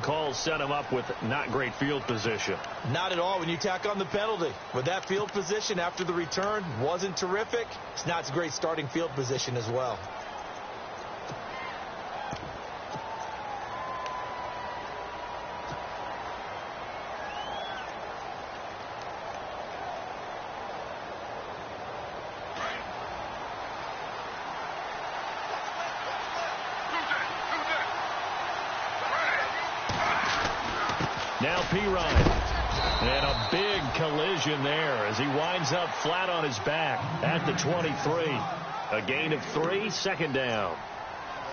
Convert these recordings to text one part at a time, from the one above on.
calls set him up with not great field position. Not at all when you tack on the penalty. With that field position after the return wasn't terrific, it's not a great starting field position as well. Now P-Ryan. And a big collision there as he winds up flat on his back at the 23. A gain of 3, second down.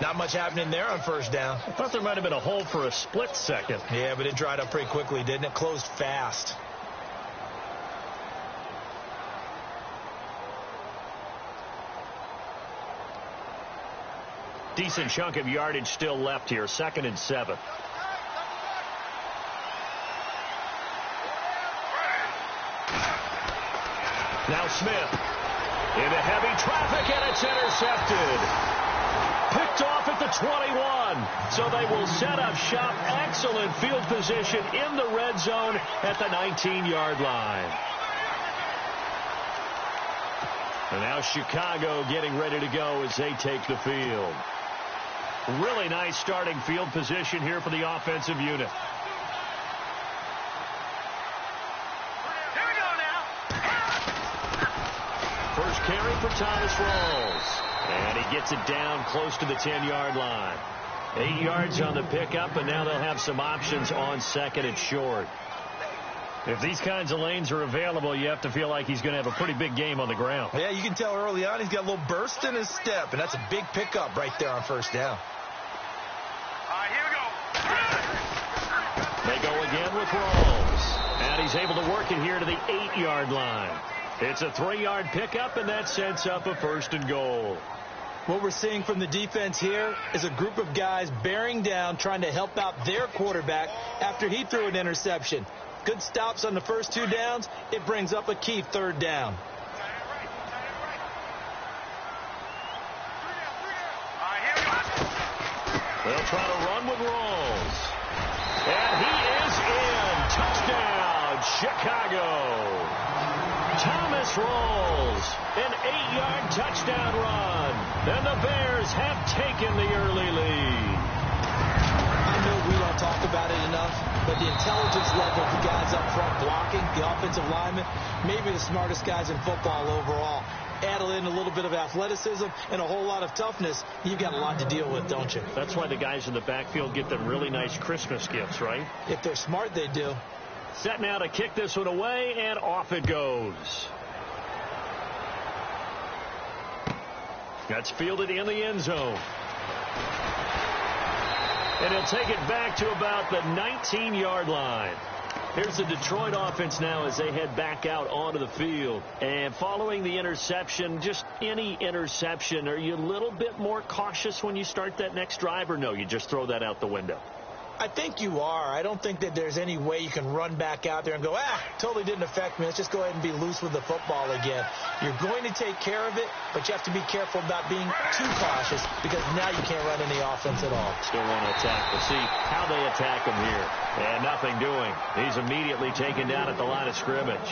Not much happening there on first down. I thought there might have been a hole for a split second. Yeah, but it dried up pretty quickly, didn't it? Closed fast. Decent chunk of yardage still left here. 2nd and 7. Now Smith into heavy traffic, and it's intercepted. Picked off at the 21. So they will set up shop. Excellent field position in the red zone at the 19-yard line. And now Chicago getting ready to go as they take the field. Really nice starting field position here for the offensive unit. First carry for Thomas Rawls. And he gets it down close to the 10-yard line. 8 yards on the pickup, and now they'll have some options on 2nd and short. If these kinds of lanes are available, you have to feel like he's going to have a pretty big game on the ground. Yeah, you can tell early on he's got a little burst in his step, and that's a big pickup right there on first down. Here we go. They go again with Rawls. And he's able to work it here to the 8-yard line. It's a 3-yard pickup, and that sets up a 1st and goal. What we're seeing from the defense here is a group of guys bearing down, trying to help out their quarterback after he threw an interception. Good stops on the first 2 downs. It brings up a key 3rd down. They'll try to run with Rawls. And he is in. Touchdown, Chicago. Thomas Rawls, an 8-yard touchdown run. And the Bears have taken the early lead. I know we don't talk about it enough, but the intelligence level of the guys up front blocking, the offensive linemen, maybe the smartest guys in football overall. Add in a little bit of athleticism and a whole lot of toughness, you've got a lot to deal with, don't you? That's why the guys in the backfield get them really nice Christmas gifts, right? If they're smart, they do. Set now to kick this one away, and off it goes. That's fielded in the end zone. And he'll take it back to about the 19-yard line. Here's the Detroit offense now as they head back out onto the field. And following the interception, just any interception, are you a little bit more cautious when you start that next drive, or no, you just throw that out the window? I think you are. I don't think that there's any way you can run back out there and go, totally didn't affect me. Let's just go ahead and be loose with the football again. You're going to take care of it, but you have to be careful about being too cautious because now you can't run any offense at all. Still want to attack. We'll see how they attack him here. And nothing doing. He's immediately taken down at the line of scrimmage.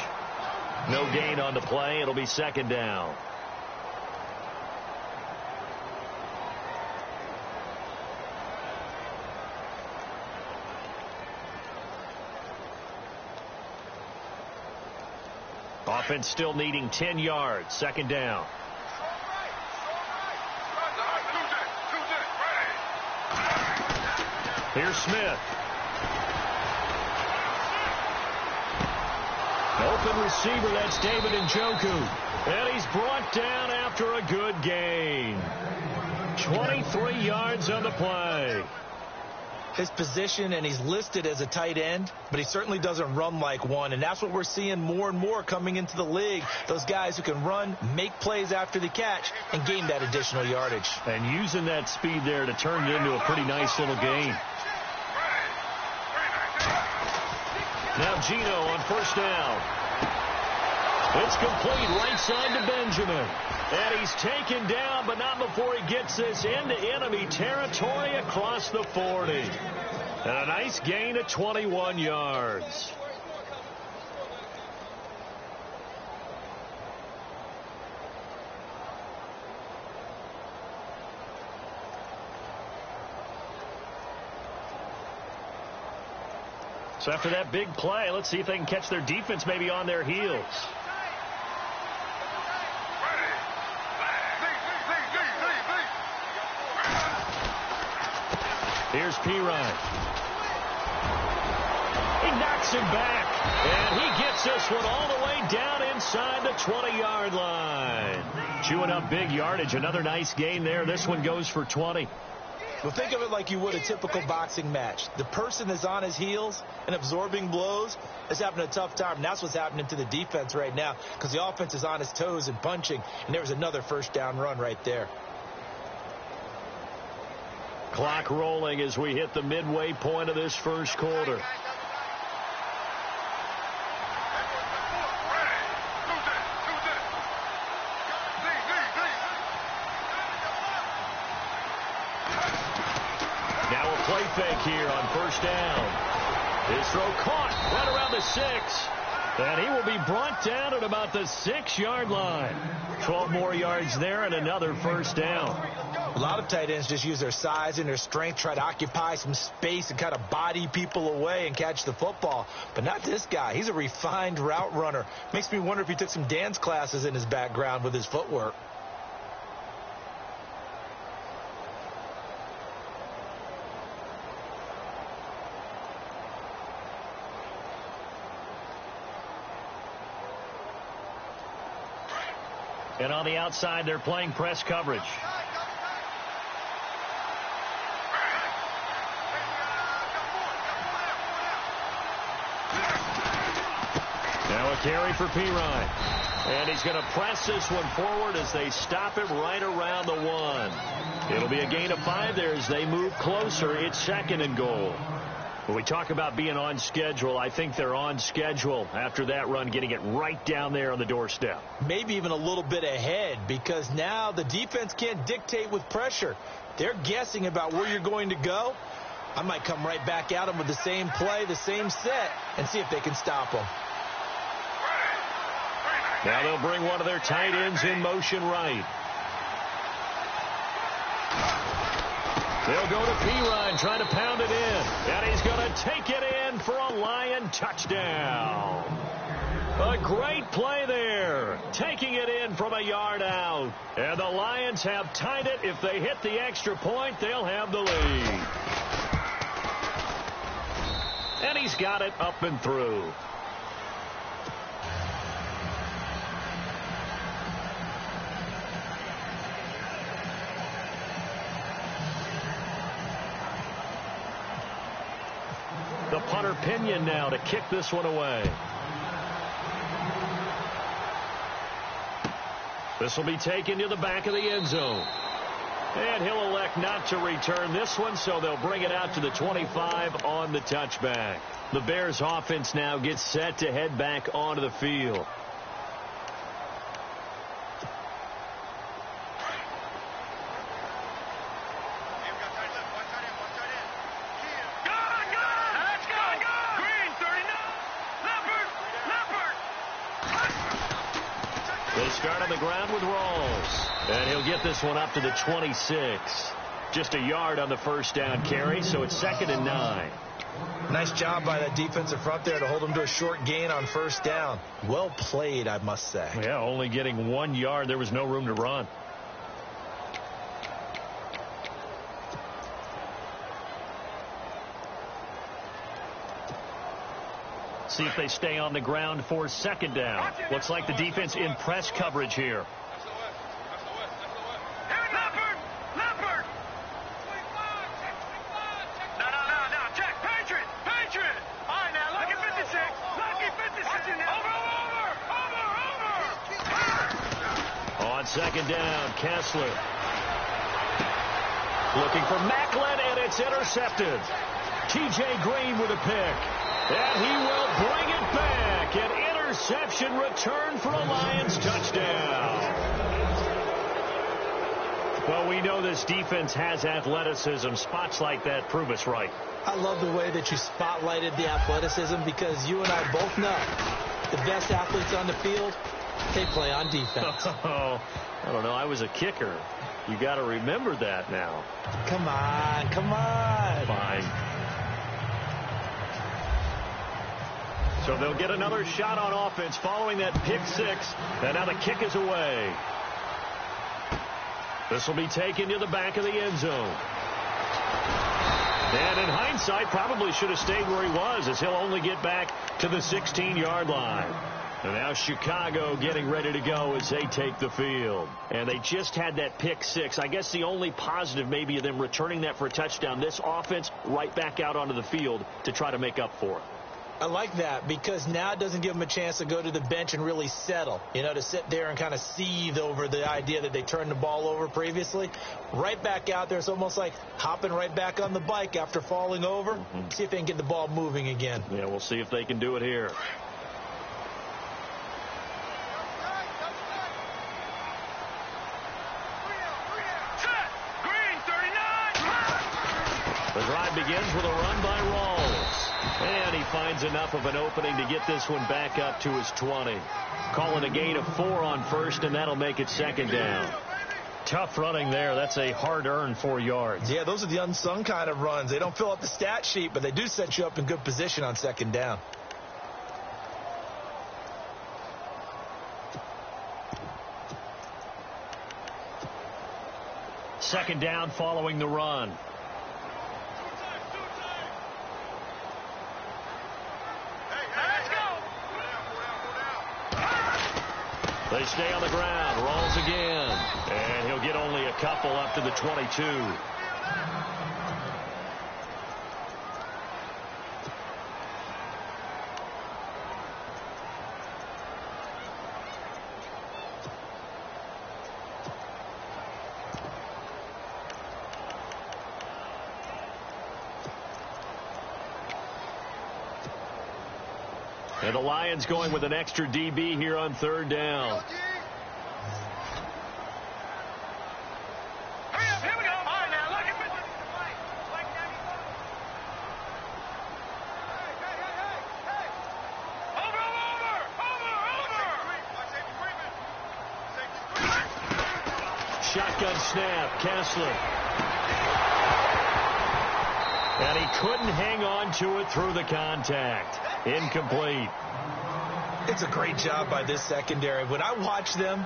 No gain on the play. It'll be 2nd down. Offense still needing 10 yards. 2nd down. Here's Smith. Open receiver, that's David Njoku. And he's brought down after a good gain. 23 yards on the play. His position, and he's listed as a tight end, but he certainly doesn't run like one, and that's what we're seeing more and more coming into the league. Those guys who can run, make plays after the catch, and gain that additional yardage. And using that speed there to turn it into a pretty nice little gain. Now Gino on 1st down. It's complete right side to Benjamin. And he's taken down, but not before he gets this into enemy territory across the 40. And a nice gain of 21 yards. So after that big play, let's see if they can catch their defense maybe on their heels. Here's Pirine. He knocks him back, and he gets this one all the way down inside the 20-yard line. Chewing up big yardage. Another nice gain there. This one goes for 20. Well, think of it like you would a typical boxing match. The person is on his heels and absorbing blows is having a tough time. And that's what's happening to the defense right now because the offense is on his toes and punching. And there was another first down run right there. Clock rolling as we hit the midway point of this first quarter. Now a play fake here on first down. His throw caught right around the 6. And he will be brought down at about the 6-yard line. 12 more yards there and another first down. A lot of tight ends just use their size and their strength, try to occupy some space and kind of body people away and catch the football. But not this guy. He's a refined route runner. Makes me wonder if he took some dance classes in his background with his footwork. And on the outside, they're playing press coverage. Now a carry for Pirine. And he's going to press this one forward as they stop him right around the 1. It'll be a gain of 5 there as they move closer. It's 2nd and goal. When we talk about being on schedule, I think they're on schedule after that run, getting it right down there on the doorstep. Maybe even a little bit ahead because now the defense can't dictate with pressure. They're guessing about where you're going to go. I might come right back at them with the same play, the same set, and see if they can stop them. Now they'll bring one of their tight ends in motion right. They'll go to Pirine, trying to pound it in. And he's going to take it in for a Lion touchdown. A great play there. Taking it in from a yard out. And the Lions have tied it. If they hit the extra point, they'll have the lead. And he's got it up and through. The punter Pinion now to kick this one away. This will be taken to the back of the end zone. And he'll elect not to return this one, so they'll bring it out to the 25 on the touchback. The Bears offense now gets set to head back onto the field. Start on the ground with Rawls. And he'll get this one up to the 26. Just a yard on the first down carry, so it's 2nd and 9. Nice job by that defensive front there to hold him to a short gain on first down. Well played, I must say. Yeah, only getting 1 yard. There was no room to run. See if they stay on the ground for 2nd down. Looks like the defense in press coverage here. Leopard! No, check. Patriot! All right, now, look at 56. Over! On 2nd down, Kessler. Looking for Macklin, and it's intercepted. T.J. Green with a pick. And he will bring it back. An interception return for a Lions touchdown. Well, we know this defense has athleticism. Spots like that prove us right. I love the way that you spotlighted the athleticism because you and I both know the best athletes on the field, they play on defense. Oh, I don't know. I was a kicker. You got to remember that now. Come on, come on. Fine. So they'll get another shot on offense following that pick six. And now the kick is away. This will be taken to the back of the end zone. And in hindsight, probably should have stayed where he was, as he'll only get back to the 16-yard line. And now Chicago getting ready to go as they take the field. And they just had that pick six. I guess the only positive maybe of them returning that for a touchdown. This offense right back out onto the field to try to make up for it. I like that because now it doesn't give them a chance to go to the bench and really settle, to sit there and kind of seethe over the idea that they turned the ball over previously. Right back out there, it's almost like hopping right back on the bike after falling over. See if they can get the ball moving again. Yeah, we'll see if they can do it here. Set. Green 39. The drive begins with a run by Rawls. And he finds enough of an opening to get this one back up to his 20. Calling a gain of 4 on first, and that'll make it second down. Tough running there. That's a hard-earned 4 yards. Yeah, those are the unsung kind of runs. They don't fill up the stat sheet, but they do set you up in good position on second down. Second down following the run. They stay on the ground. Rolls again. And he'll get only a couple up to the 22. And the Lions going with an extra DB here on third down. Hurry up, here we go. All right, now, look at me. Over. Shotgun snap. Kessler. And he couldn't hang on to it through the contact. Incomplete. It's a great job by this secondary. When I watch them,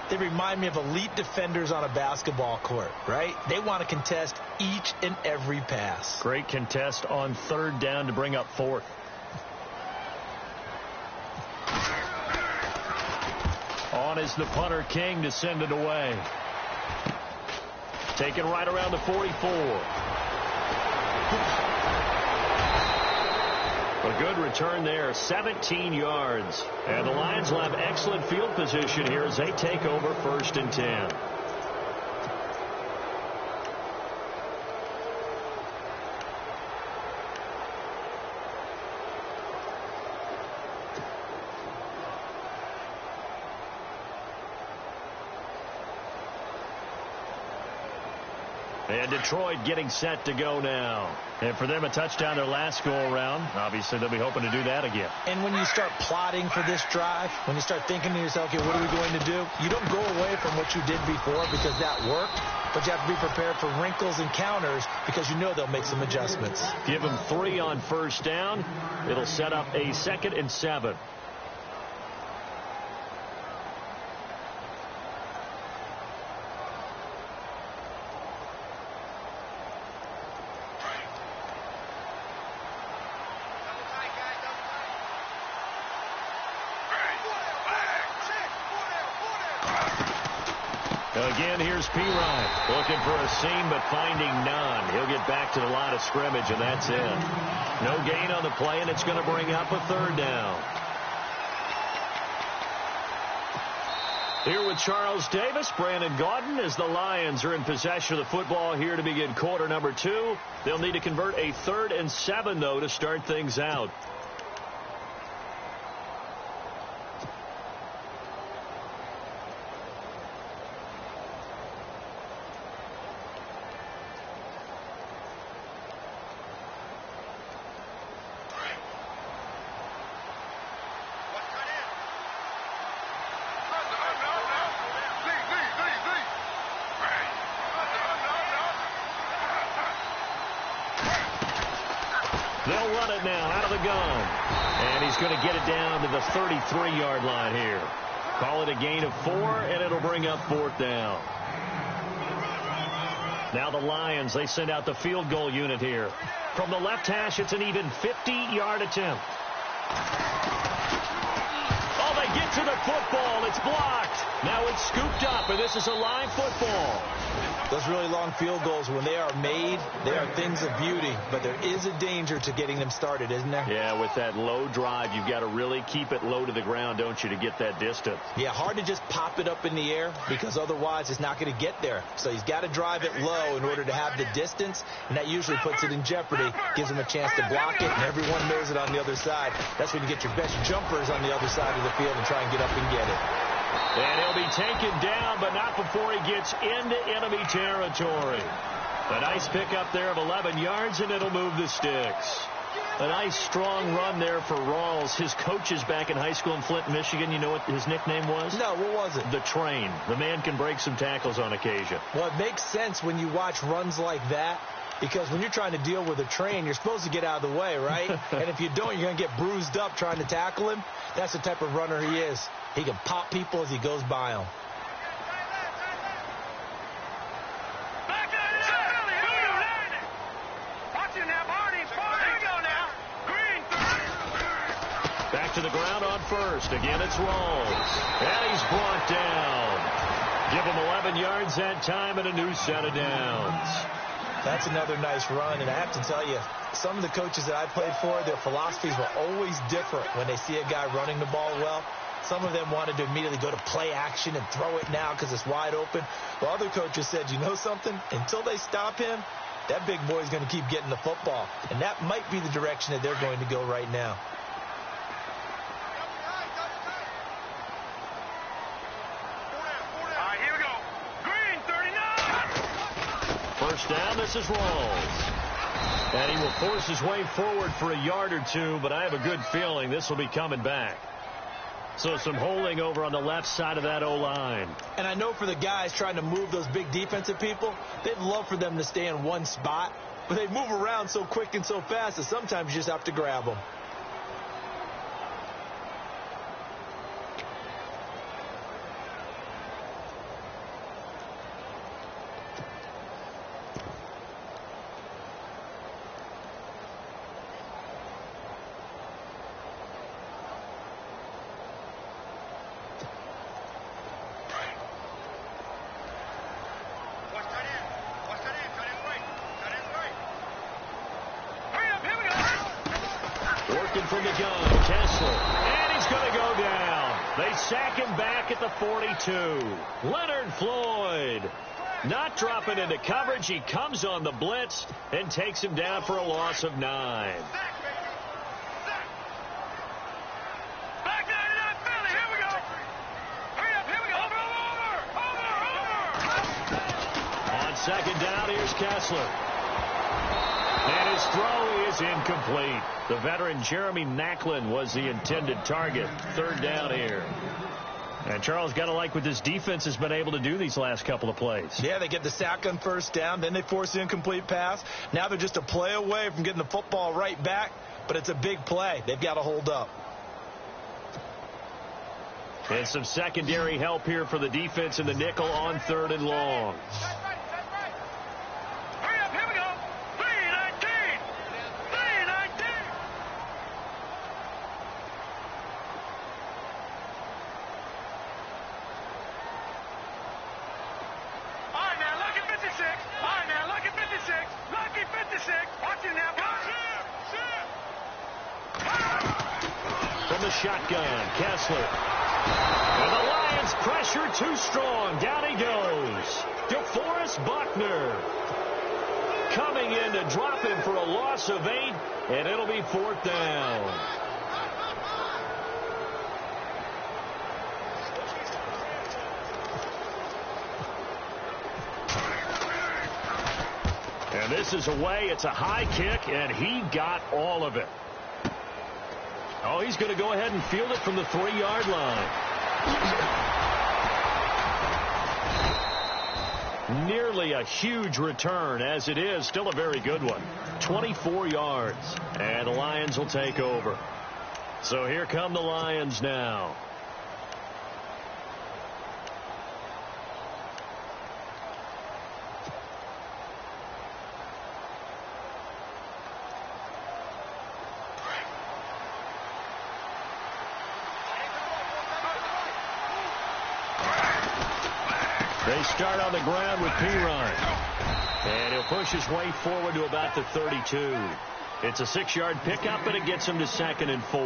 they remind me of elite defenders on a basketball court, right? They want to contest each and every pass. Great contest on third down to bring up fourth. On is the punter, King, to send it away. Taken right around the 44. A good return there, 17 yards. And the Lions will have excellent field position here as they take over first and 10. And Detroit getting set to go now. And for them, a touchdown their last go-around. Obviously, they'll be hoping to do that again. And when you start plotting for this drive, when you start thinking to yourself, okay, what are we going to do? You don't go away from what you did before because that worked, but you have to be prepared for wrinkles and counters because you know they'll make some adjustments. Give them 3 on first down. It'll set up a 2nd and 7. Again, here's P-Ryan looking for a seam, but finding none. He'll get back to the line of scrimmage, and that's it. No gain on the play, and it's going to bring up a third down. Here with Charles Davis, Brandon Gaudin, as the Lions are in possession of the football here to begin quarter number 2. They'll need to convert a 3rd and 7, though, to start things out. They'll run it now out of the gun. And he's going to get it down to the 33-yard line here. Call it a gain of 4, and it'll bring up 4th down. Now the Lions, they send out the field goal unit here. From the left hash, it's an even 50-yard attempt. Oh, they get to the football. It's blocked. Now it's scooped up, and this is a live football. Those really long field goals, when they are made, they are things of beauty. But there is a danger to getting them started, isn't there? Yeah, with that low drive, you've got to really keep it low to the ground, don't you, to get that distance? Yeah, hard to just pop it up in the air because otherwise it's not going to get there. So he's got to drive it low in order to have the distance, and that usually puts it in jeopardy, gives him a chance to block it, and everyone knows it on the other side. That's when you get your best jumpers on the other side of the field and try and get up and get it. And he'll be taken down, but not before he gets into enemy territory. A nice pickup there of 11 yards, and it'll move the sticks. A nice, strong run there for Rawls. His coaches back in high school in Flint, Michigan, you know what his nickname was? No, what was it? The Train. The man can break some tackles on occasion. Well, it makes sense when you watch runs like that, because when you're trying to deal with a train, you're supposed to get out of the way, right? And if you don't, you're going to get bruised up trying to tackle him. That's the type of runner he is. He can pop people as he goes by them. Back to the ground on first. Again, it's Rawls. And he's brought down. Give him 11 yards that time and a new set of downs. That's another nice run, and I have to tell you, some of the coaches that I played for, their philosophies were always different when they see a guy running the ball well. Some of them wanted to immediately go to play action and throw it now because it's wide open. While other coaches said, you know something? Until they stop him, that big boy's going to keep getting the football. And that might be the direction that they're going to go right now. All right, here we go. Green, 39. First down, this is Rawls. And he will force his way forward for a yard or two, but I have a good feeling this will be coming back. So some holding over on the left side of that O-line. And I know for the guys trying to move those big defensive people, they'd love for them to stay in one spot, but they move around so quick and so fast that sometimes you just have to grab them. From the gun, Kessler, and he's going to go down. They sack him back at the 42. Leonard Floyd not dropping into coverage. He comes on the blitz and takes him down for a loss of 9. Back 99, Philly, here we go. Hurry up, here we go. Over. On second down, here's Kessler. And his throw is incomplete. The veteran Jeremy Macklin was the intended target. Third down here. And Charles, got to like what this defense has been able to do these last couple of plays. Yeah, they get the sack on first down, then they force the incomplete pass. Now they're just a play away from getting the football right back, but it's a big play. They've got to hold up. And some secondary help here for the defense in the nickel on third and long. Shotgun, Kessler. And the Lions pressure too strong. Down he goes. DeForest Buckner coming in to drop him for a loss of 8, and it'll be 4th down. And this is away. It's a high kick, and he got all of it. Oh, he's going to go ahead and field it from the 3-yard line. Nearly a huge return, as it is still a very good one. 24 yards, and the Lions will take over. So here come the Lions now. They start on the ground with Pirine. And he'll push his way forward to about the 32. It's a 6-yard pickup, and it gets him to 2nd and 4.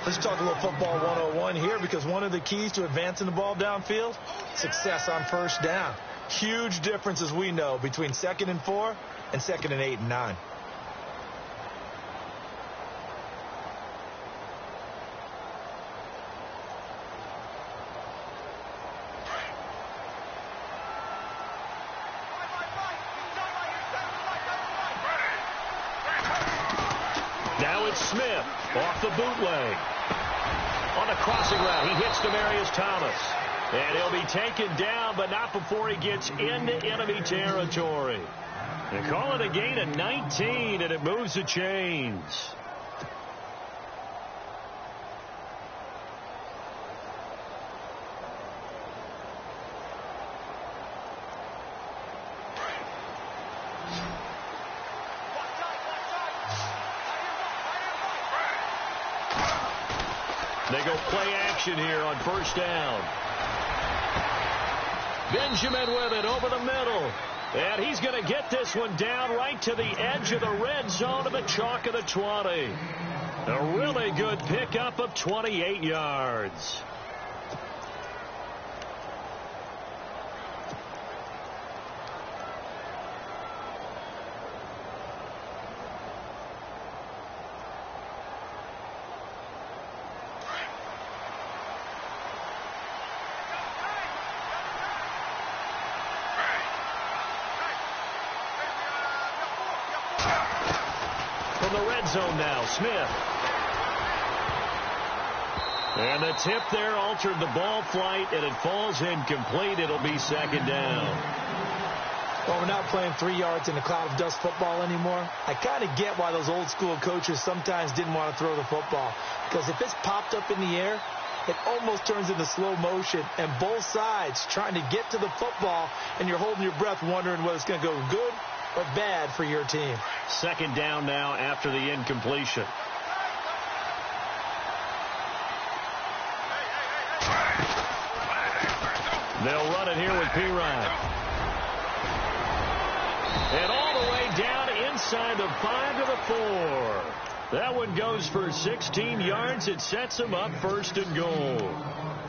Let's talk a little football 101 here, because one of the keys to advancing the ball downfield, success on first down. Huge difference, as we know, between 2nd and 4 and 2nd and 8 and 9. Now it's Smith off the bootleg. On a crossing route, he hits Demaryius Thomas. And he'll be taken down, but not before he gets into enemy territory. They call it a gain of 19, and it moves the chains. They go play action here on first down. Benjamin with it over the middle. And he's going to get this one down right to the edge of the red zone of the chalk of the 20. A really good pickup of 28 yards. From the red zone now, Smith. And the tip there altered the ball flight, and it falls incomplete. It'll be 2nd down. Well, we're not playing 3 yards in a cloud of dust football anymore. I kind of get why those old school coaches sometimes didn't want to throw the football. Because if it's popped up in the air, it almost turns into slow motion, and both sides trying to get to the football, and you're holding your breath wondering whether it's going to go good or bad for your team. 2nd down now after the incompletion. They'll run it here with Pirine. And all the way down inside the 5 to the 4. That one goes for 16 yards. It sets him up 1st and goal.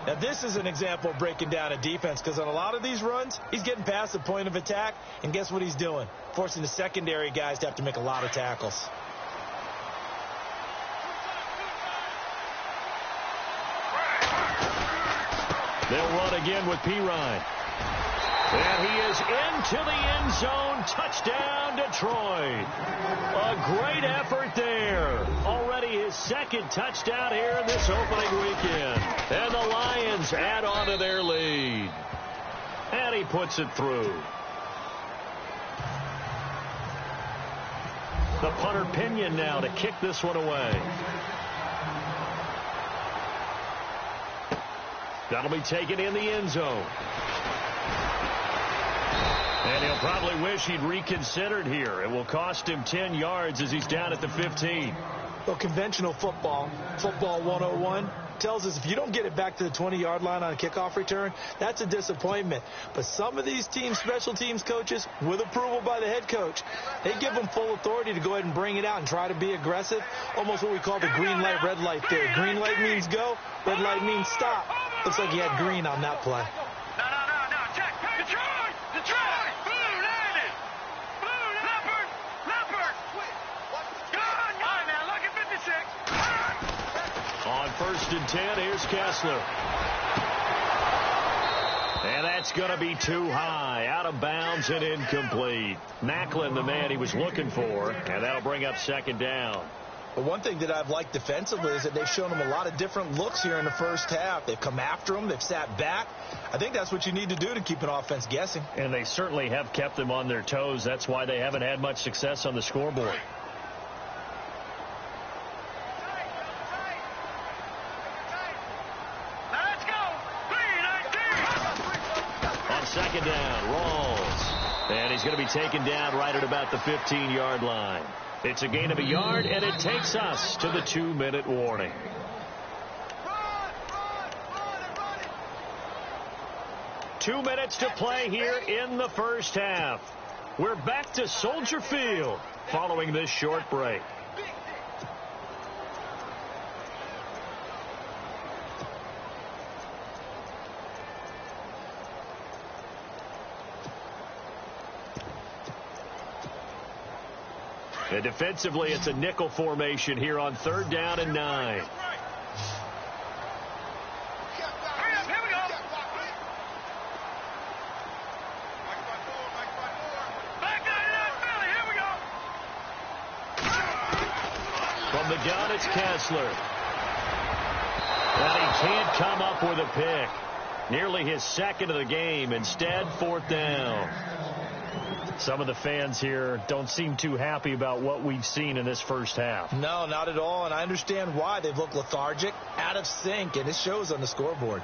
Now, this is an example of breaking down a defense, because on a lot of these runs, he's getting past the point of attack, and guess what he's doing? Forcing the secondary guys to have to make a lot of tackles. They'll run again with Pirine. And he is into the end zone. Touchdown, Detroit. A great effort there. Already his 2nd touchdown here in this opening weekend. And the Lions add on to their lead. And he puts it through. The punter Pinion now to kick this one away. That'll be taken in the end zone. And he'll probably wish he'd reconsidered here. It will cost him 10 yards as he's down at the 15. Well, conventional football 101, tells us if you don't get it back to the 20-yard line on a kickoff return, that's a disappointment. But some of these team special teams coaches, with approval by the head coach, they give them full authority to go ahead and bring it out and try to be aggressive. Almost what we call the green light, red light theory. Green light means go, red light means stop. Looks like he had green on that play. No, check. Detroit! Blue landed! Blue leopard! Good! All right, now, look at 56. On 1st and 10, here's Kessler. And that's going to be too high. Out of bounds and incomplete. Macklin, the man he was looking for, and that'll bring up 2nd down. But one thing that I've liked defensively is that they've shown them a lot of different looks here in the first half. They've come after them. They've sat back. I think that's what you need to do to keep an offense guessing. And they certainly have kept them on their toes. That's why they haven't had much success on the scoreboard. Let's go. On second down, Rawls. And he's going to be taken down right at about the 15-yard line. It's a gain of a yard, and it takes us to the 2-minute warning. Run, 2 minutes to play here in the first half. We're back to Soldier Field following this short break. And defensively, it's a nickel formation here on 3rd down and 9. Here we go. Back out of that belly. Here we go. From the gun, it's Kessler. And he can't come up with a pick. Nearly his second of the game. Instead, 4th down. Some of the fans here don't seem too happy about what we've seen in this first half. No, not at all, and I understand why. They've looked lethargic, out of sync, and it shows on the scoreboard.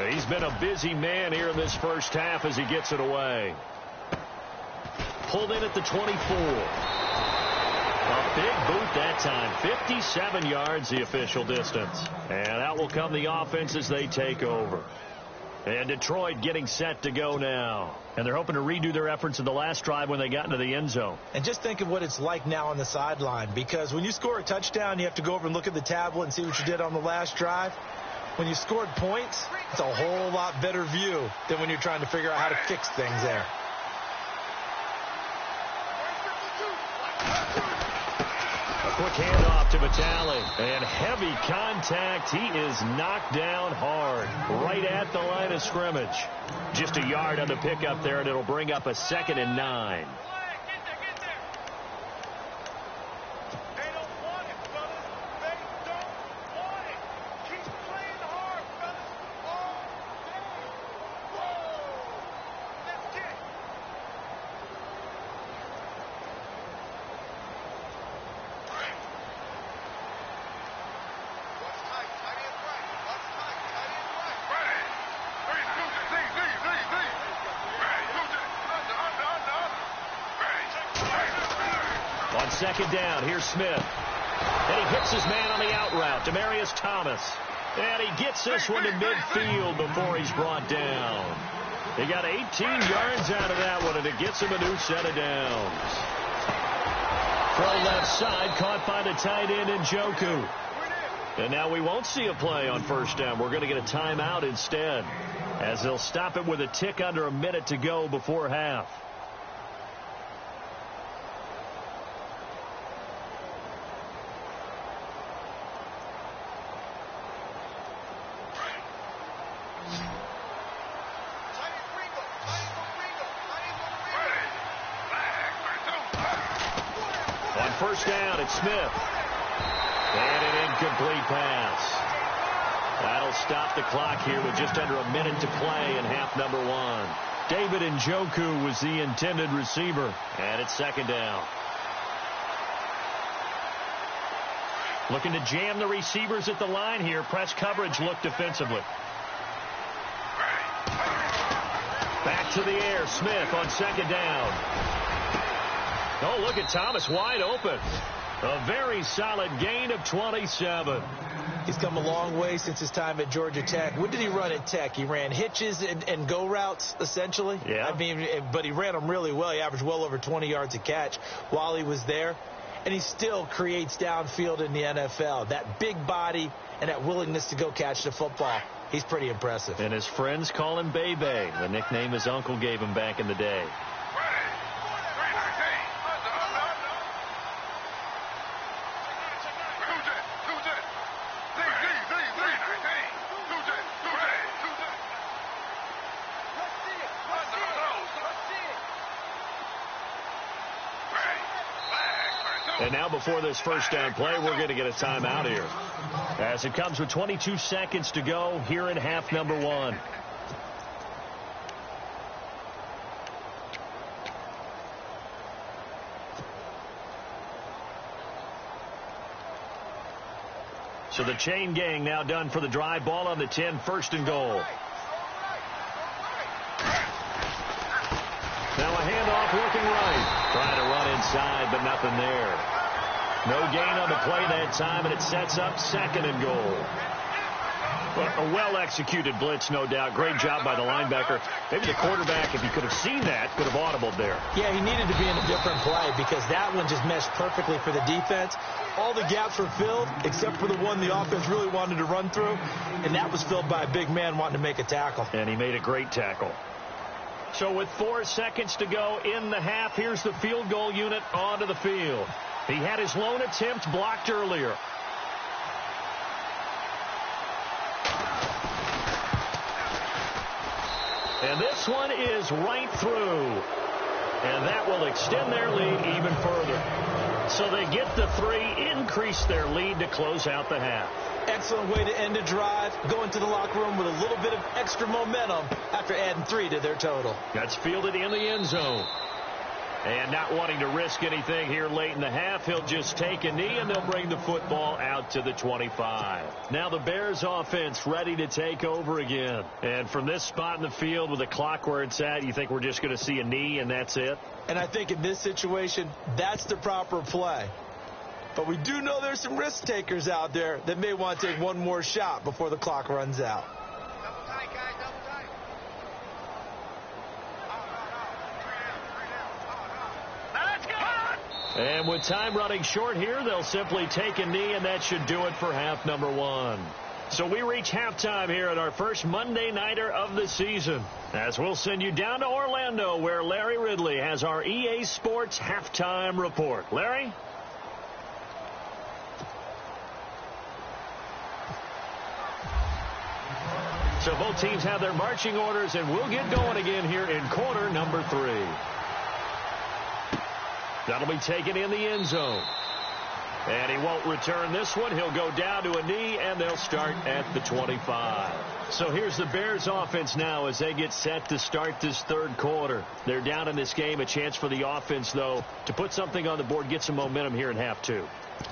He's been a busy man here in this first half as he gets it away. Pulled in at the 24. A big boot that time. 57 yards the official distance. And out will come the offense as they take over. And Detroit getting set to go now. And they're hoping to redo their efforts in the last drive when they got into the end zone. And just think of what it's like now on the sideline, because when you score a touchdown, you have to go over and look at the tablet and see what you did on the last drive. When you scored points, it's a whole lot better view than when you're trying to figure out how to fix things there. Quick handoff to Vitale. And heavy contact. He is knocked down hard. Right at the line of scrimmage. Just a yard on the pickup there, and it'll bring up a 2nd and 9. Get there. They don't want it, fellas. They don't want it. Keep playing hard, fellas. All day. Whoa. Let's get it. On 2nd down, here's Smith. And he hits his man on the out route, Demaryius Thomas. And he gets this one to midfield before he's brought down. He got 18 yards out of that one, and it gets him a new set of downs. Throw left side, caught by the tight end Njoku. And now we won't see a play on 1st down. We're going to get a timeout instead, as they'll stop it with a tick under a minute to go before half. On 1st down, it's Smith. And an incomplete pass. That'll stop the clock here with just under a minute to play in half number 1. David Njoku was the intended receiver. And it's 2nd down. Looking to jam the receivers at the line here. Press coverage look defensively. Back to the air. Smith on 2nd down. Oh, look at Thomas wide open. A very solid gain of 27. He's come a long way since his time at Georgia Tech. What did he run at Tech? He ran hitches and go routes, essentially. Yeah. I mean, but he ran them really well. He averaged well over 20 yards a catch while he was there. And he still creates downfield in the NFL. That big body and that willingness to go catch the football. He's pretty impressive. And his friends call him Bebe, the nickname his uncle gave him back in the day. And now before this first down play, we're going to get a timeout here, as it comes with 22 seconds to go here in half number 1. So the chain gang now done for the drive. Ball on the 10, first and goal. Now a handoff working right. Trying to run inside, but nothing there. No gain on the play that time, and it sets up second and goal. Well, a well-executed blitz, no doubt. Great job by the linebacker. Maybe the quarterback, if he could have seen that, could have audibled there. Yeah, he needed to be in a different play because that one just meshed perfectly for the defense. All the gaps were filled except for the one the offense really wanted to run through, and that was filled by a big man wanting to make a tackle. And he made a great tackle. So with 4 seconds to go in the half, here's the field goal unit onto the field. He had his lone attempt blocked earlier. And this one is right through. And that will extend their lead even further. So they get the 3, increase their lead to close out the half. Excellent way to end a drive. Go into the locker room with a little bit of extra momentum after adding 3 to their total. That's fielded in the end zone. And not wanting to risk anything here late in the half, he'll just take a knee, and they'll bring the football out to the 25. Now the Bears offense ready to take over again. And from this spot in the field with the clock where it's at, you think we're just going to see a knee and that's it? And I think in this situation, that's the proper play. But we do know there's some risk takers out there that may want to take one more shot before the clock runs out. Double tight, guys, double tight. Now let's go. And with time running short here, they'll simply take a knee, and that should do it for half number 1. So we reach halftime here at our first Monday Nighter of the season, as we'll send you down to Orlando, where Larry Ridley has our EA Sports halftime report. Larry? So both teams have their marching orders, and we'll get going again here in quarter number 3. That'll be taken in the end zone. And he won't return this one. He'll go down to a knee, and they'll start at the 25. So here's the Bears offense now as they get set to start this third quarter. They're down in this game. A chance for the offense, though, to put something on the board, get some momentum here in half 2.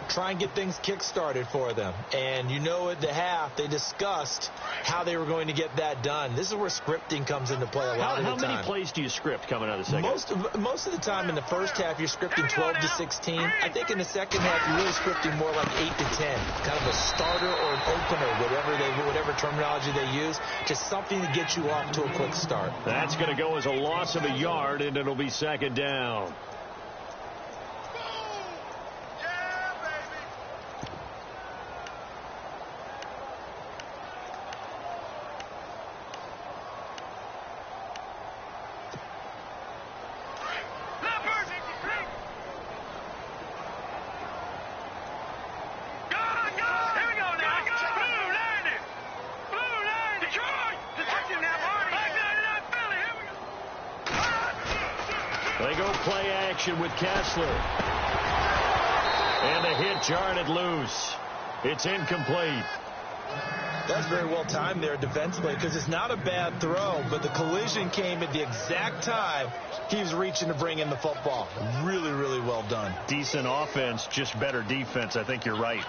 Try and get things kick-started for them. And you know at the half, they discussed how they were going to get that done. This is where scripting comes into play a lot of the time. How many plays do you script coming out of the second? Most of the time in the first half, you're scripting 12 to 16. I think in the second half, you're really scripting more like 8 to 10. Kind of a starter or an opener, whatever terminology they use. Just something to get you off to a quick start. That's going to go as a loss of a yard, and it'll be second down. They go play action with Kessler. And a hit jarred it loose. It's incomplete. That's very well timed there defensively because it's not a bad throw, but the collision came at the exact time he was reaching to bring in the football. Really, really well done. Decent offense, just better defense. I think you're right.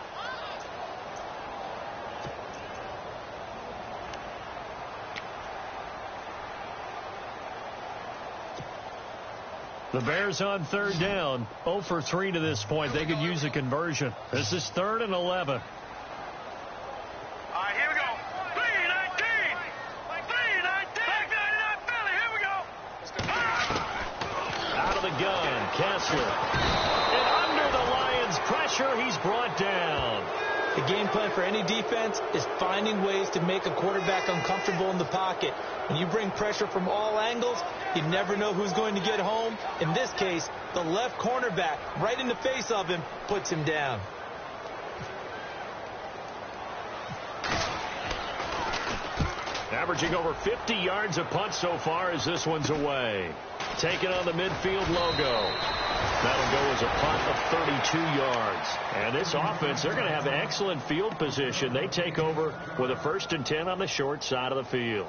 The Bears on third down, 0 for 3 to this point. They could use a conversion. This is 3rd and 11. All right, here we go. 3-19. 3-19. Back 99 Philly. Here we go. Out of the gun, Kessler. And under the Lions' pressure, he's brought down. The game plan for any defense is finding ways to make a quarterback uncomfortable in the pocket. When you bring pressure from all angles, you never know who's going to get home. In this case, the left cornerback, right in the face of him, puts him down. Averaging over 50 yards a punt so far as this one's away. Taking on the midfield logo. That'll go as a punt of 32 yards. And this offense, they're going to have excellent field position. They take over with a 1st and 10 on the short side of the field.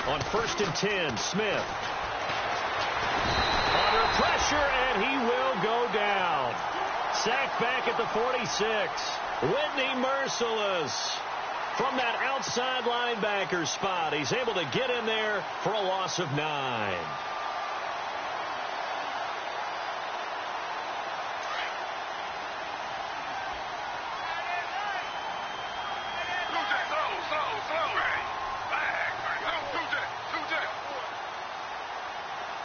On 1st and 10, Smith. Under pressure, and he will go down. Sacked back at the 46. Whitney merciless. From that outside linebacker spot, he's able to get in there for a loss of 9.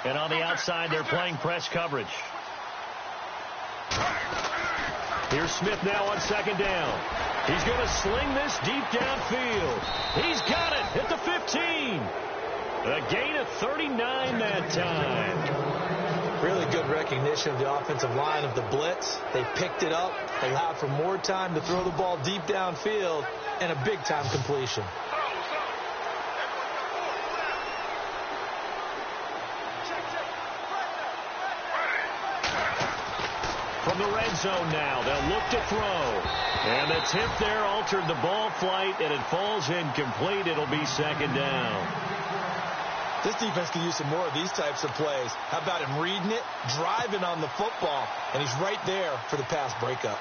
And on the outside, they're playing press coverage. Here's Smith now on 2nd down. He's going to sling this deep downfield. He's got it at the 15. A gain of 39 that time. Really good recognition of the offensive line of the blitz. They picked it up, allowed for more time to throw the ball deep downfield, and a big-time completion. From the red zone now, they'll look to throw. And the tip there altered the ball flight, and it falls incomplete. It'll be 2nd down. This defense can use some more of these types of plays. How about him reading it, driving on the football, and he's right there for the pass breakup.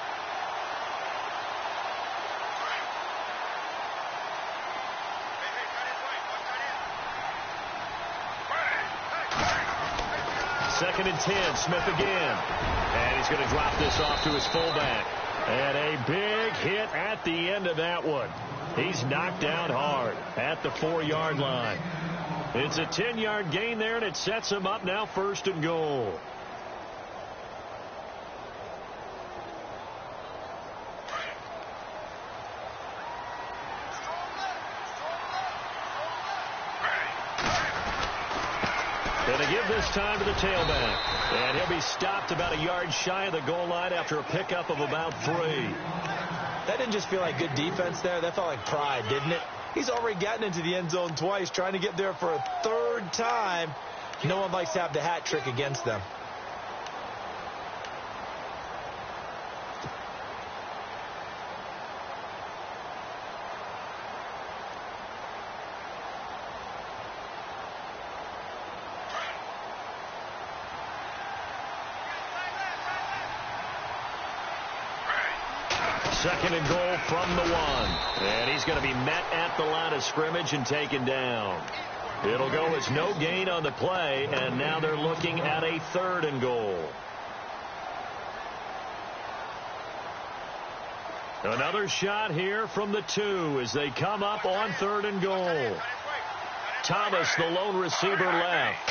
Second and 10, Smith again. And he's going to drop this off to his fullback. And a big hit at the end of that one. He's knocked down hard at the 4-yard line. It's a 10-yard gain there, and it sets him up now 1st and goal. Going to give this time to the tailback. And he'll be stopped about a yard shy of the goal line after a pickup of about 3. That didn't just feel like good defense there. That felt like pride, didn't it? He's already gotten into the end zone twice, trying to get there for a 3rd time. No one likes to have the hat trick against them. Second and goal from the 1. And he's going to be met at the line of scrimmage and taken down. It'll go as no gain on the play, and now they're looking at a 3rd and goal. Another shot here from the 2 as they come up on 3rd and goal. Thomas, the lone receiver, left.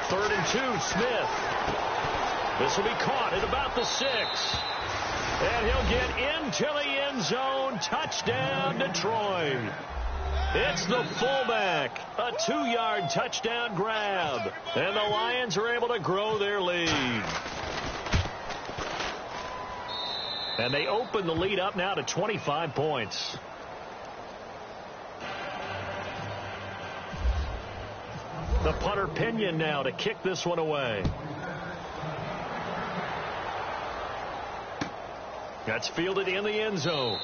3rd and 2, Smith. This will be caught at about the 6. And he'll get into the end zone. Touchdown, Detroit. It's the fullback. A 2-yard touchdown grab. And the Lions are able to grow their lead. And they open the lead up now to 25 points. The punter Pinion now to kick this one away. That's fielded in the end zone.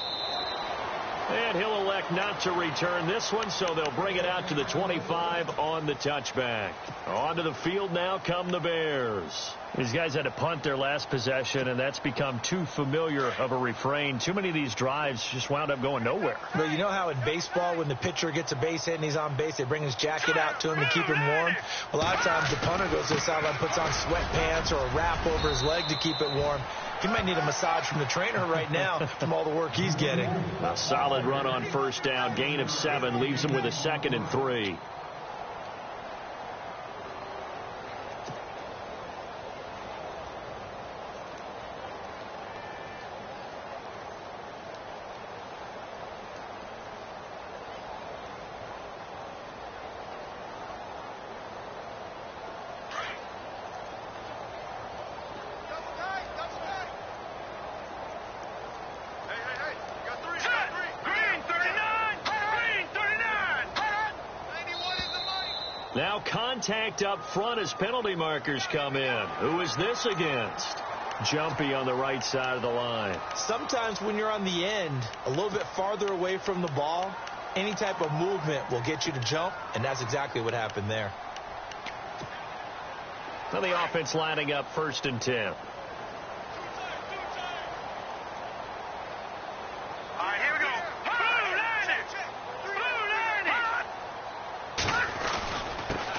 And he'll elect not to return this one, so they'll bring it out to the 25 on the touchback. Onto the field now come the Bears. These guys had to punt their last possession, and that's become too familiar of a refrain. Too many of these drives just wound up going nowhere. But you know how in baseball, when the pitcher gets a base hit and he's on base, they bring his jacket out to him to keep him warm? A lot of times the punter goes to the sideline, puts on sweatpants or a wrap over his leg to keep it warm. He might need a massage from the trainer right now from all the work he's getting. A solid run on 1st down. Gain of 7 leaves him with a 2nd and 3. Now contact up front as penalty markers come in. Who is this against? Jumpy on the right side of the line. Sometimes when you're on the end, a little bit farther away from the ball, any type of movement will get you to jump, and that's exactly what happened there. So the offense lining up 1st and 10. All right, here we go.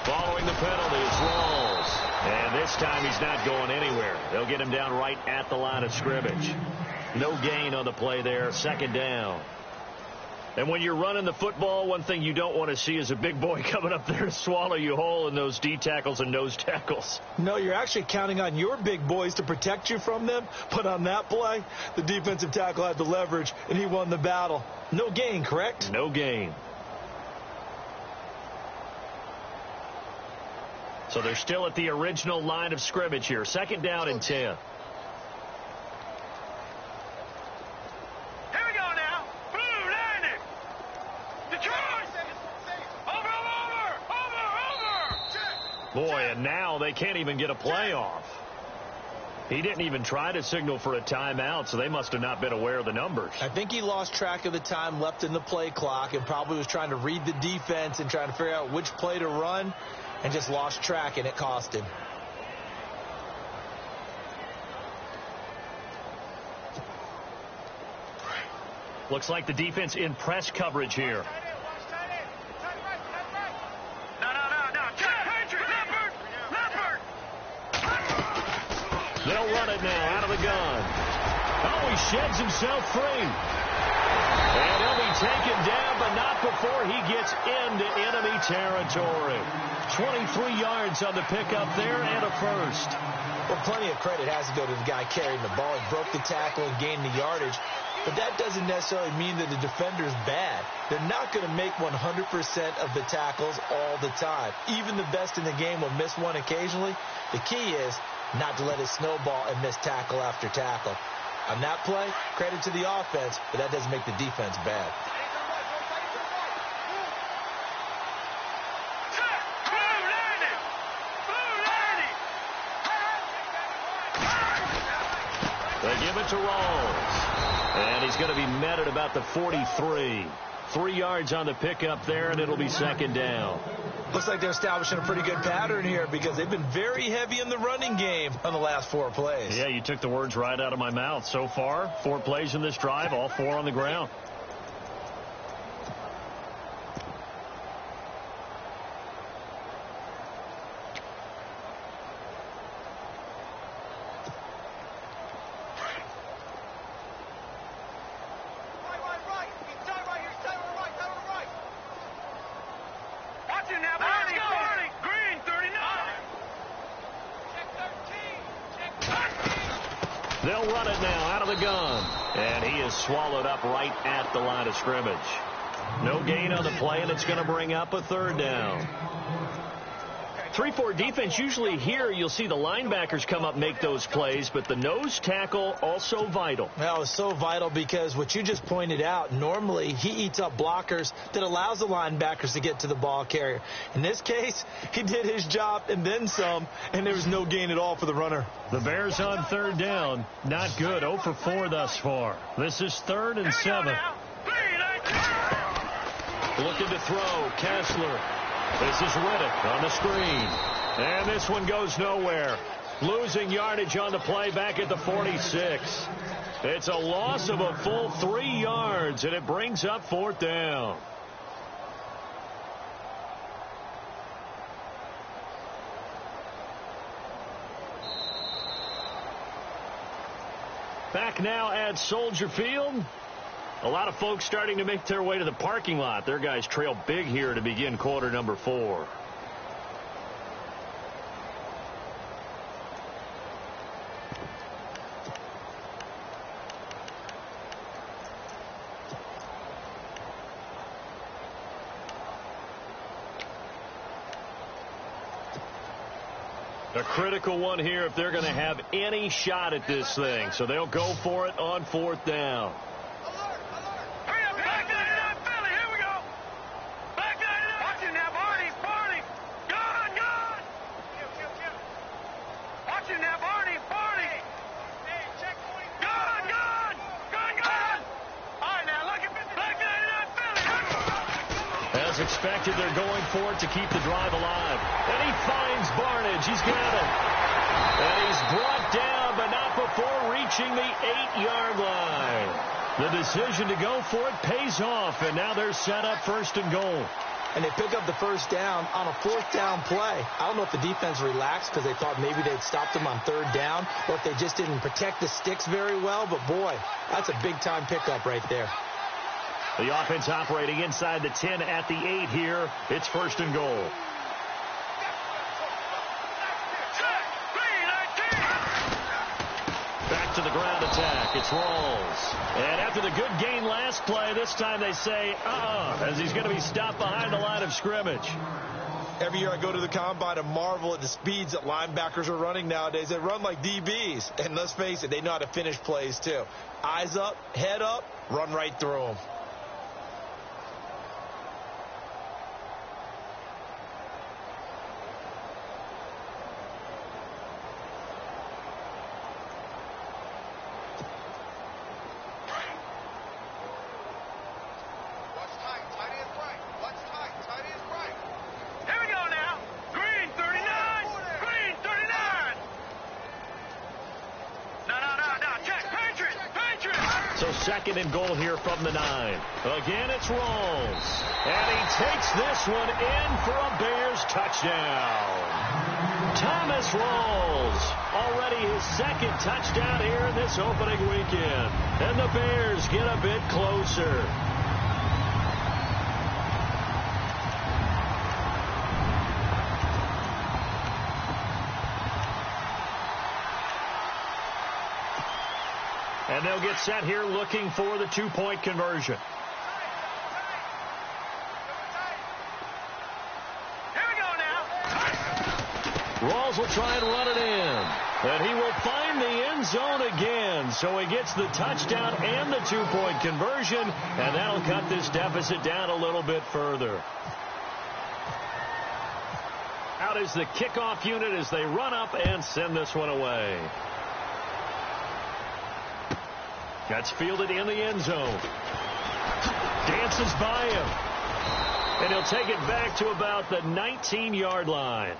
Following the penalty, it's Rawls. And this time he's not going anywhere. They'll get him down right at the line of scrimmage. No gain on the play there. 2nd down. And when you're running the football, one thing you don't want to see is a big boy coming up there to swallow you whole in those D tackles and nose tackles. No, you're actually counting on your big boys to protect you from them. But on that play, the defensive tackle had the leverage, and he won the battle. No gain, correct? No gain. So they're still at the original line of scrimmage here. 2nd down and 10. Boy, and now they can't even get a play off. He didn't even try to signal for a timeout, so they must have not been aware of the numbers. I think he lost track of the time left in the play clock and probably was trying to read the defense and trying to figure out which play to run and just lost track, and it cost him. Looks like the defense in press coverage here. They'll run it now out of the gun. Oh, he sheds himself free. And he'll be taken down, but not before he gets into enemy territory. 23 yards on the pickup there and a first. Well, plenty of credit has to go to the guy carrying the ball. He broke the tackle and gained the yardage. But that doesn't necessarily mean that the defender's bad. They're not going to make 100% of the tackles all the time. Even the best in the game will miss one occasionally. The key is not to let it snowball and miss tackle after tackle. On that play, credit to the offense, but that doesn't make the defense bad. They give it to Rawls. And he's going to be met at about the 43. 3 yards on the pickup there, and it'll be 2nd down. Looks like they're establishing a pretty good pattern here because they've been very heavy in the running game on the last 4 plays. Yeah, you took the words right out of my mouth. So far, 4 plays in this drive, all 4 on the ground. They'll run it now out of the gun. And he is swallowed up right at the line of scrimmage. No gain on the play, and it's going to bring up a 3rd down. 3-4 defense, usually here you'll see the linebackers come up make those plays, but the nose tackle also vital. Well, it's so vital because what you just pointed out, normally he eats up blockers that allows the linebackers to get to the ball carrier. In this case, he did his job and then some, and there was no gain at all for the runner. The Bears on 3rd down. Not good. 0 for 4 thus far. This is 3rd and 7. Looking to throw. Kessler. This is Riddick on the screen. And this one goes nowhere. Losing yardage on the play back at the 46. It's a loss of a full 3 yards, and it brings up 4th down. Back now at Soldier Field. A lot of folks starting to make their way to the parking lot. Their guys trail big here to begin quarter number 4. A critical one here if they're going to have any shot at this thing. So they'll go for it on 4th down. Back line it up, Philly. Here we go. Back line it up. Watch it now, Barney. Go! As expected, they're going for it to keep the drive alive. And he finds Barnage. He's got it. And he's brought down, but not before reaching the 8-yard line. The decision to go for it pays off, and now they're set up 1st and goal. And they pick up the 1st down on a 4th down play. I don't know if the defense relaxed because they thought maybe they'd stopped them on 3rd down, or if they just didn't protect the sticks very well. But, boy, that's a big-time pickup right there. The offense operating inside the 10 at the 8 here. It's 1st and goal. Back to the ground attack. It's Rawls. And after the good gain last play, this time they say, as he's going to be stopped behind the line of scrimmage. Every year I go to the combine and marvel at the speeds that linebackers are running nowadays. They run like DBs. And let's face it, they know how to finish plays too. Eyes up, head up, run right through them. So 2nd and goal here from the 9. Again, it's Rawls. And he takes this one in for a Bears touchdown. Thomas Rawls, already his 2nd touchdown here in this opening weekend. And the Bears get a bit closer. And they'll get set here looking for the 2-point conversion. Here we go now. Rawls will try and run it in. And he will find the end zone again. So he gets the touchdown and the 2-point conversion. And that'll cut this deficit down a little bit further. Out is the kickoff unit as they run up and send this one away. That's fielded in the end zone. Dances by him. And he'll take it back to about the 19-yard line.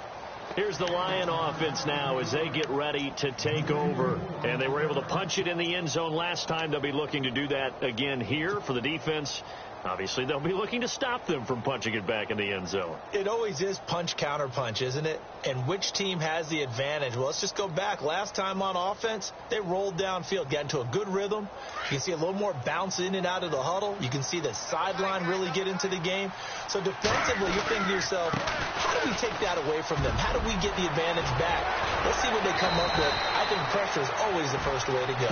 Here's the Lion offense now as they get ready to take over. And they were able to punch it in the end zone last time. They'll be looking to do that again here for the defense. Obviously, they'll be looking to stop them from punching it back in the end zone. It always is punch, counter punch, isn't it? And which team has the advantage? Well, let's just go back. Last time on offense, they rolled downfield, got into a good rhythm. You can see a little more bounce in and out of the huddle. You can see the sideline really get into the game. So defensively, you're thinking to yourself, how do we take that away from them? How do we get the advantage back? Let's see what they come up with. I think pressure is always the first way to go.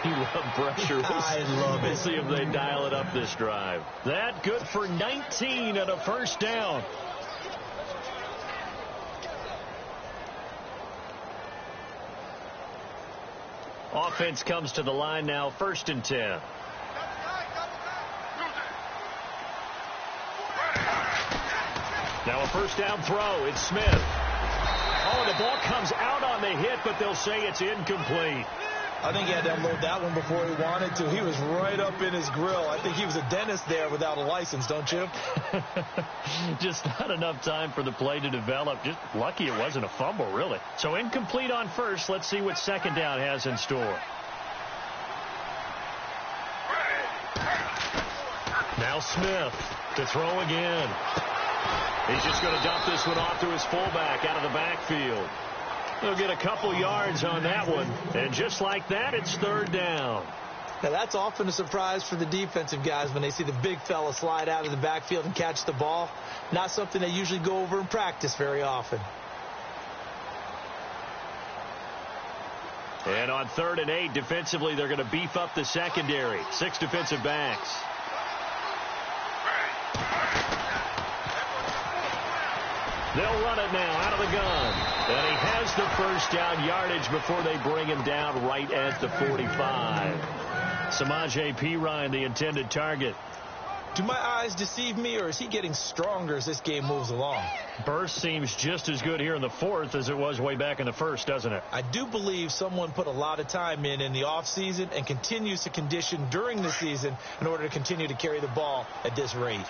You love pressure. I love it. We'll see if they dial it up this drive. That good for 19 and a 1st down. Offense comes to the line now, 1st and 10. Now a 1st down throw. It's Smith. Oh, the ball comes out on the hit, but they'll say it's incomplete. I think he had to unload that one before he wanted to. He was right up in his grill. I think he was a dentist there without a license, don't you? Just not enough time for the play to develop. Just lucky it wasn't a fumble, really. So incomplete on 1st. Let's see what 2nd down has in store. Now Smith to throw again. He's just going to dump this one off to his fullback out of the backfield. They'll get a couple yards on that one. And just like that, it's 3rd down. Now, that's often a surprise for the defensive guys when they see the big fella slide out of the backfield and catch the ball. Not something they usually go over in practice very often. And on 3rd and 8, defensively, they're going to beef up the secondary. 6 defensive backs. They'll run it now out of the gun. And he has the 1st down yardage before they bring him down right at the 45. Samaje Perine, the intended target. Do my eyes deceive me, or is he getting stronger as this game moves along? Burst seems just as good here in the 4th as it was way back in the 1st, doesn't it? I do believe someone put a lot of time in the offseason and continues to condition during the season in order to continue to carry the ball at this rate.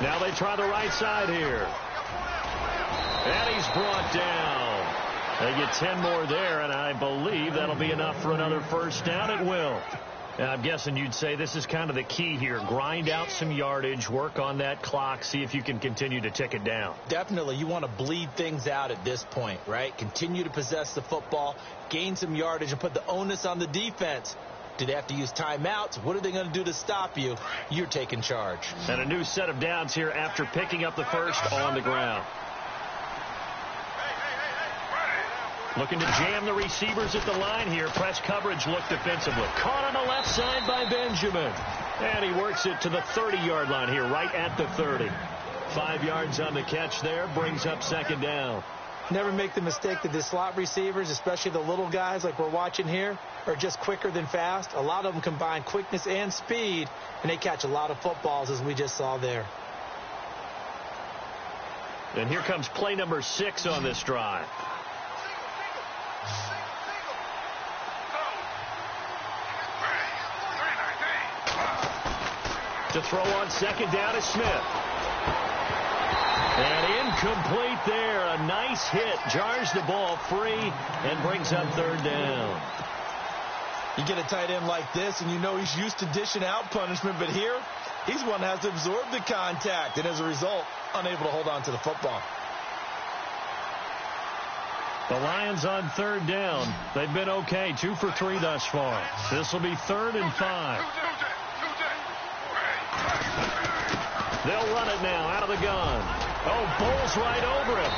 Now they try the right side here. And he's brought down. They get 10 more there, and I believe that'll be enough for another first down. It will. And I'm guessing you'd say this is kind of the key here. Grind out some yardage, work on that clock, see if you can continue to tick it down. Definitely. You want to bleed things out at this point, right? Continue to possess the football, gain some yardage, and put the onus on the defense. Do they have to use timeouts? What are they going to do to stop you? You're taking charge. And a new set of downs here after picking up the first on the ground. Looking to jam the receivers at the line here. Press coverage look defensively. Caught on the left side by Benjamin. And he works it to the 30-yard line here, right at the 30. 5 yards on the catch there. Brings up second down. Never make the mistake that the slot receivers, especially the little guys like we're watching here, are just quicker than fast. A lot of them combine quickness and speed, and they catch a lot of footballs, as we just saw there. And here comes play number 6 on this drive. To throw on second down is Smith. And incomplete there. A nice hit. Jars the ball free and brings up third down. You get a tight end like this, and you know he's used to dishing out punishment, but here, he's one that has to absorb the contact, and as a result, unable to hold on to the football. The Lions on third down. They've been okay. 2 for 3 thus far. This will be 3rd and 5. They'll run it now out of the gun. Oh, bowls right over it.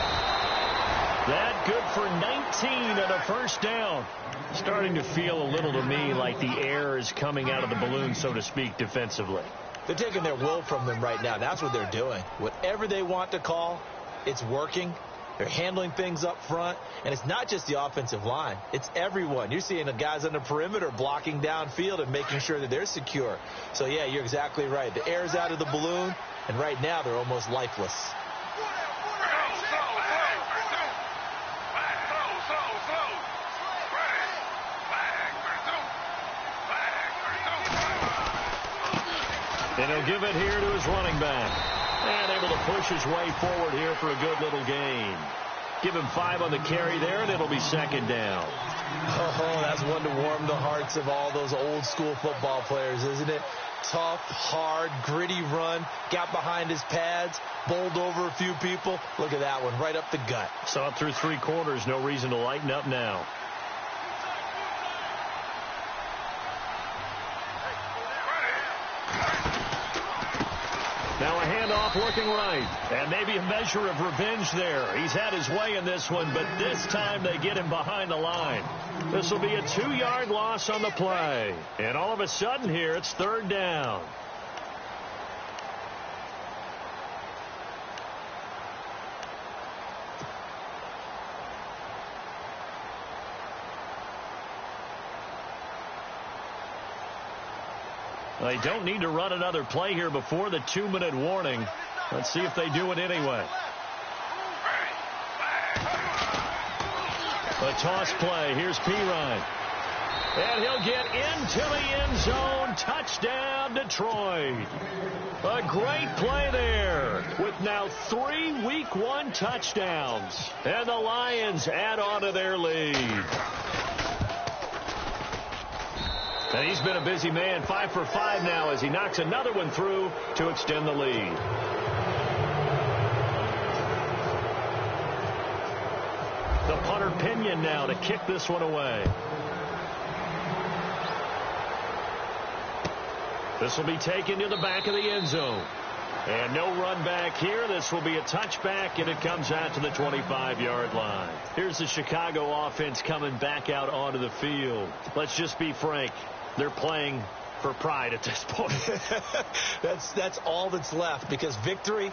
That good for 19 and a first down. Starting to feel a little to me like the air is coming out of the balloon, so to speak, defensively. They're taking their will from them right now. That's what they're doing. Whatever they want to call, it's working. They're handling things up front, and it's not just the offensive line. It's everyone. You're seeing the guys on the perimeter blocking downfield and making sure that they're secure. So, yeah, you're exactly right. The air's out of the balloon, and right now they're almost lifeless. And he'll give it here to his running back. And able to push his way forward here for a good little gain. Give him 5 on the carry there, and it'll be second down. Oh, that's one to warm the hearts of all those old school football players, isn't it? Tough, hard, gritty run. Got behind his pads, bowled over a few people. Look at that one, right up the gut. Saw it through 3 quarters. No reason to lighten up now. Now a handoff looking right. And maybe a measure of revenge there. He's had his way in this one, but this time they get him behind the line. This will be a 2-yard loss on the play. And all of a sudden here, it's third down. They don't need to run another play here before the 2-minute warning. Let's see if they do it anyway. A toss play. Here's Pirine. And he'll get into the end zone. Touchdown, Detroit. A great play there with now 3 Week 1 touchdowns. And the Lions add on to their lead. And he's been a busy man. 5 for 5 now as he knocks another one through to extend the lead. The punter Pinion now to kick this one away. This will be taken to the back of the end zone. And no run back here. This will be a touchback, and it comes out to the 25-yard line. Here's the Chicago offense coming back out onto the field. Let's just be frank. They're playing for pride at this point. That's all that's left, because victory,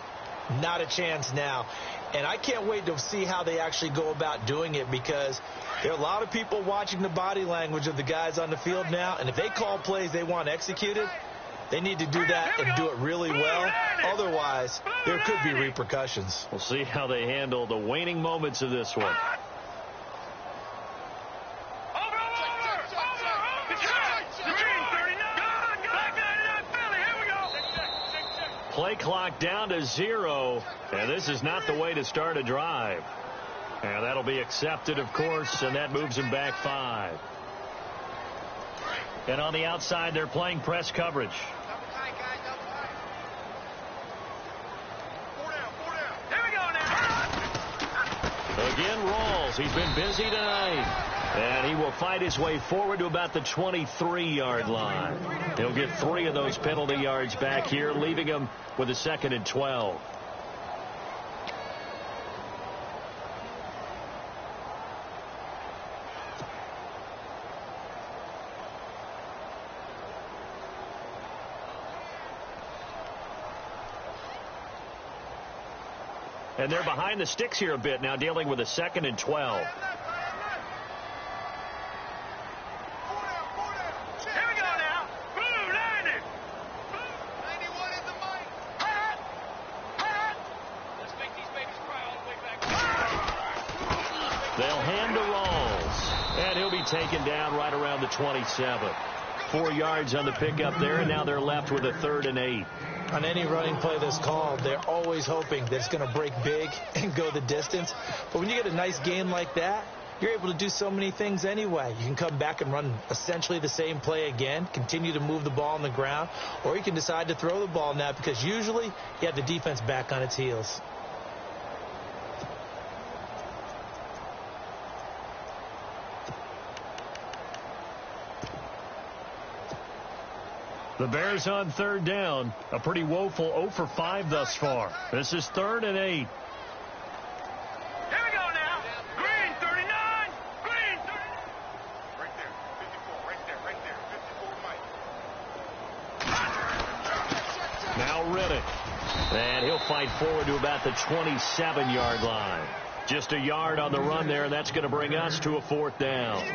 not a chance now. And I can't wait to see how they actually go about doing it, because there are a lot of people watching the body language of the guys on the field now, and if they call plays they want executed, they need to do that and do it really well. Otherwise, there could be repercussions. We'll see how they handle the waning moments of this one. Play clock down to 0, and this is not the way to start a drive. And that'll be accepted, of course, and that moves him back 5. And on the outside, they're playing press coverage. Again, Rawls. He's been busy tonight. And he will fight his way forward to about the 23-yard line. He'll get 3 of those penalty yards back here, leaving him with a 2nd and 12. And they're behind the sticks here a bit now, dealing with a 2nd and 12. They'll hand to Rawls, and he'll be taken down right around the 27. 4 yards on the pickup there, and now they're left with a 3rd and 8. On any running play that's called, they're always hoping that it's going to break big and go the distance. But when you get a nice gain like that, you're able to do so many things anyway. You can come back and run essentially the same play again, continue to move the ball on the ground, or you can decide to throw the ball now because usually you have the defense back on its heels. The Bears on 3rd down. A pretty woeful 0 for 5 thus far. This is 3rd and 8. Here we go now. Green, 39. Green, 39. Right there. 54. Right there. 54, Mike. Now Riddick. And he'll fight forward to about the 27-yard line. Just a yard on the run there, and that's going to bring us to a 4th down.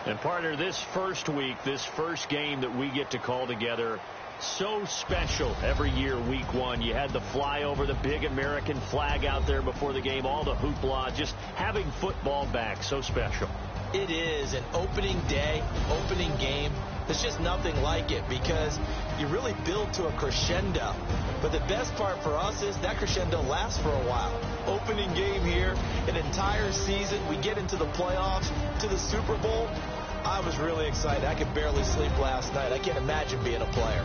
And partner, this first week, this first game that we get to call together, so special every year, week 1. You had the flyover, the big American flag out there before the game, all the hoopla, just having football back, so special. It is an opening day, opening game. There's just nothing like it because you really build to a crescendo. But the best part for us is that crescendo lasts for a while. Opening game here, an entire season. We get into the playoffs, to the Super Bowl. I was really excited. I could barely sleep last night. I can't imagine being a player.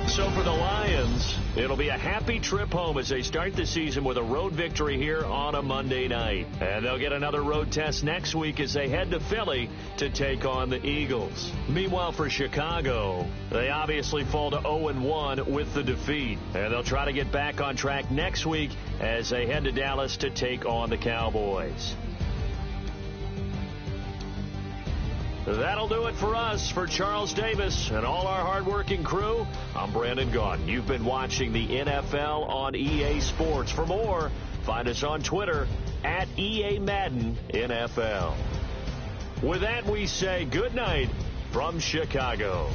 So for the Lions, it'll be a happy trip home as they start the season with a road victory here on a Monday night. And they'll get another road test next week as they head to Philly to take on the Eagles. Meanwhile, for Chicago, they obviously fall to 0-1 with the defeat. And they'll try to get back on track next week as they head to Dallas to take on the Cowboys. That'll do it for us. For Charles Davis and all our hardworking crew, I'm Brandon Gaudin. You've been watching the NFL on EA Sports. For more, find us on Twitter at EA Madden NFL. With that, we say good night from Chicago.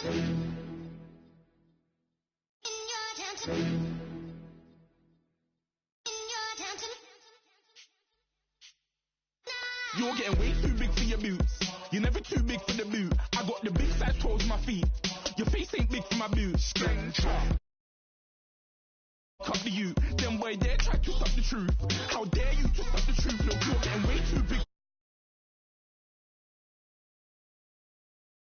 You're getting way too big for your boots. You're never too big for the boot. I got the big size toes on my feet. Your face ain't big for my boots. Stranger. Cut the you. Them boy there try to stop the truth. How dare you to stop the truth? Look, you're getting way too big.